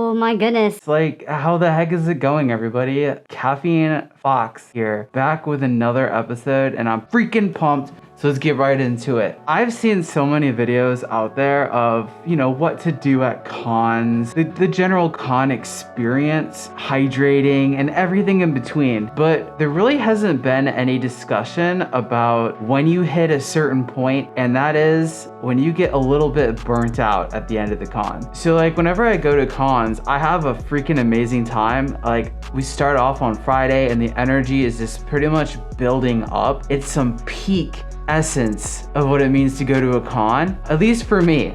Oh my goodness. It's like, how the heck is it going, everybody? Caffeine Fox here, back with another episode, and I'm freaking pumped. So let's get right into it. I've seen so many videos out there of, what to do at cons, the general con experience, hydrating, and everything in between. But there really hasn't been any discussion about when you hit a certain point, and that is when you get a little bit burnt out at the end of the con. So like whenever I go to cons, I have a freaking amazing time. Like we start off on Friday and the energy is just pretty much building up. It's some peak essence of what it means to go to a con, at least for me.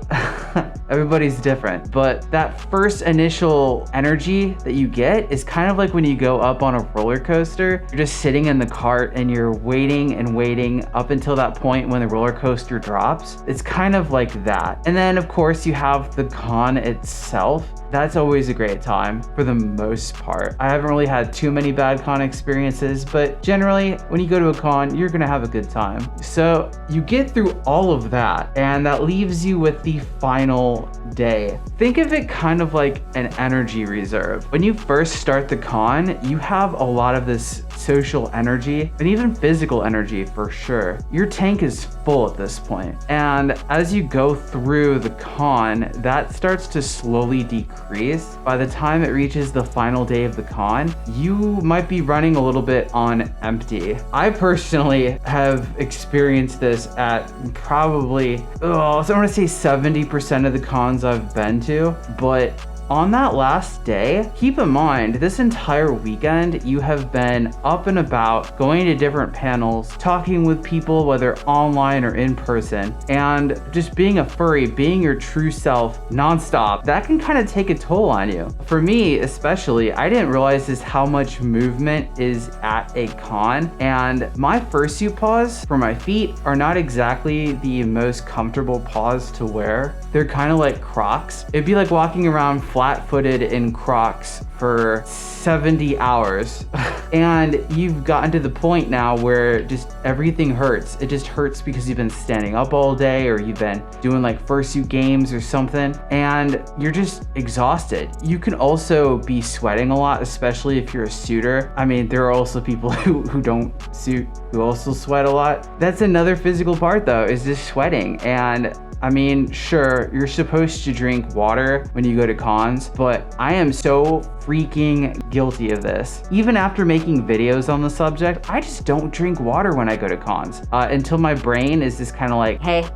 Everybody's different, but that first initial energy that you get is kind of like when you go up on a roller coaster. You're just sitting in the cart and you're waiting and waiting up until that point when the roller coaster drops. It's kind of like that. And then of course you have the con itself. That's always a great time for the most part. I haven't really had too many bad con experiences, but generally when you go to a con, you're gonna have a good time. So you get through all of that, and that leaves you with the final day. Think of it kind of like an energy reserve. When you first start the con, you have a lot of this social energy and even physical energy for sure. Your tank is full at this point. And as you go through the con, that starts to slowly decrease. By the time it reaches the final day of the con, you might be running a little bit on empty. I personally have experienced this at probably, so I'm gonna say 70% of the cons I've been to, but on that last day, keep in mind, this entire weekend, you have been up and about, going to different panels, talking with people, whether online or in person, and just being a furry, being your true self nonstop, that can kind of take a toll on you. For me, especially, I didn't realize just how much movement is at a con, and my fursuit paws for my feet are not exactly the most comfortable paws to wear. They're kind of like Crocs. It'd be like walking around flat-footed in Crocs for 70 hours. And you've gotten to the point now where just everything hurts. It just hurts because you've been standing up all day, or you've been doing like fursuit games or something, and you're just exhausted. You can also be sweating a lot, especially if you're a suitor. I mean, there are also people who don't suit, who also sweat a lot. That's another physical part though, is just sweating. And I mean, sure, you're supposed to drink water when you go to cons, but I am so freaking guilty of this. Even after making videos on the subject, I just don't drink water when I go to cons until my brain is just kind of like, hey,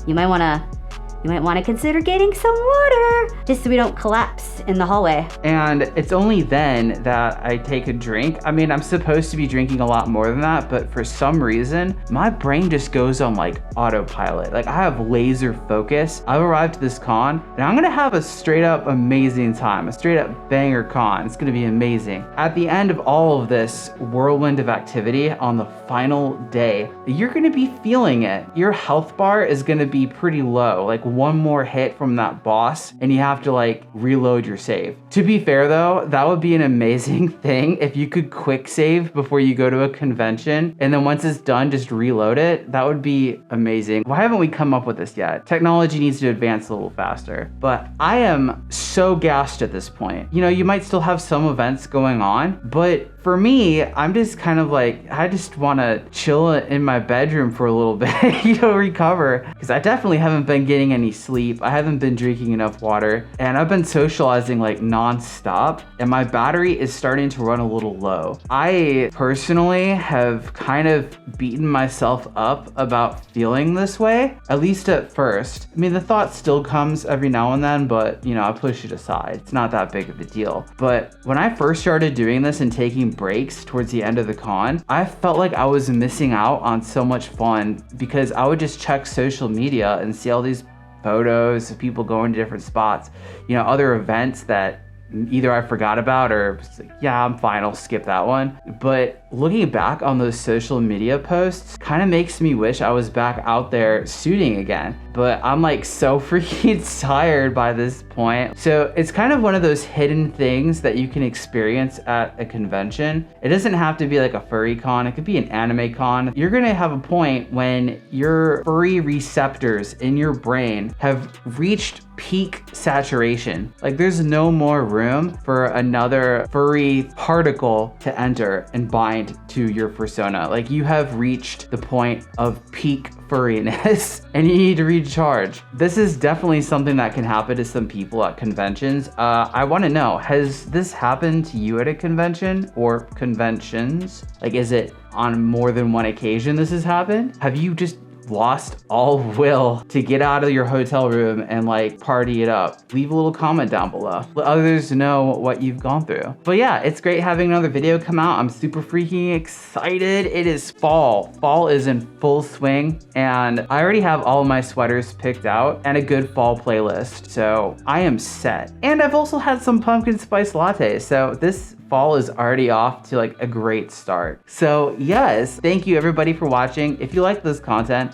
you might want to consider getting some water just so we don't collapse in the hallway. And it's only then that I take a drink. I mean, I'm supposed to be drinking a lot more than that, but for some reason, my brain just goes on like autopilot. Like I have laser focus. I've arrived to this con and I'm gonna have a straight up amazing time, a straight up banger con. It's gonna be amazing. At the end of all of this whirlwind of activity on the final day, you're gonna be feeling it. Your health bar is gonna be pretty low, like one more hit from that boss and you have to like reload your save. To be fair though, that would be an amazing thing if you could quick save before you go to a convention, and then once it's done, just reload it. That would be amazing. Why haven't we come up with this yet? Technology needs to advance a little faster, but I am so gassed at this point. You might still have some events going on, but for me, I'm just kind of like, I just want to chill in my bedroom for a little bit, recover, because I definitely haven't been getting any sleep. I haven't been drinking enough water, and I've been socializing like non-stop, and my battery is starting to run a little low. I personally have kind of beaten myself up about feeling this way, at least at first. I mean, the thought still comes every now and then, but I push it aside. It's not that big of a deal. But when I first started doing this and taking breaks towards the end of the con, I felt like I was missing out on so much fun, because I would just check social media and see all these photos of people going to different spots, other events that either I forgot about or was like, yeah, I'm fine, I'll skip that one. But looking back on those social media posts kind of makes me wish I was back out there suiting again. But I'm like so freaking tired by this point. So it's kind of one of those hidden things that you can experience at a convention. It doesn't have to be like a furry con, it could be an anime con. You're gonna have a point when your furry receptors in your brain have reached peak saturation. Like there's no more room for another furry particle to enter and bind to your persona. Like you have reached the point of peak furriness and you need to recharge. This is definitely something that can happen to some people at conventions. I want to know, has this happened to you at a convention or conventions? Like, is it on more than one occasion this has happened? Have you just lost all will to get out of your hotel room and like party it up? Leave a little comment down below. Let others know what you've gone through. But yeah, it's great having another video come out. I'm super freaking excited. It is fall. Fall is in full swing and I already have all of my sweaters picked out and a good fall playlist. So I am set. And I've also had some pumpkin spice lattes. So this fall is already off to like a great start. So yes, thank you everybody for watching. If you like this content,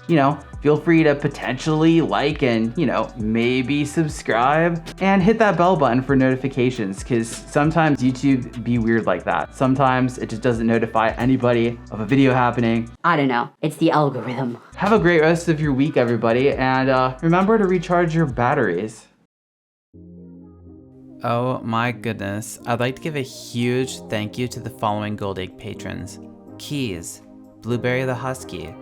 feel free to potentially like and, maybe subscribe and hit that bell button for notifications because sometimes YouTube be weird like that. Sometimes it just doesn't notify anybody of a video happening. I don't know. It's the algorithm. Have a great rest of your week, everybody. And remember to recharge your batteries. Oh my goodness, I'd like to give a huge thank you to the following Gold Egg patrons: Keys, Blueberry the Husky,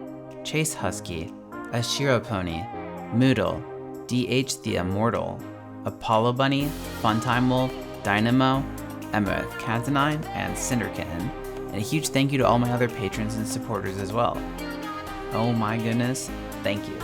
Chase Husky, Ashiro Pony, Moodle, DH the Immortal, Apollo Bunny, Funtime Wolf, Dynamo, Emerith Cantonine, and Cinder Kitten. And a huge thank you to all my other patrons and supporters as well. Oh my goodness, thank you.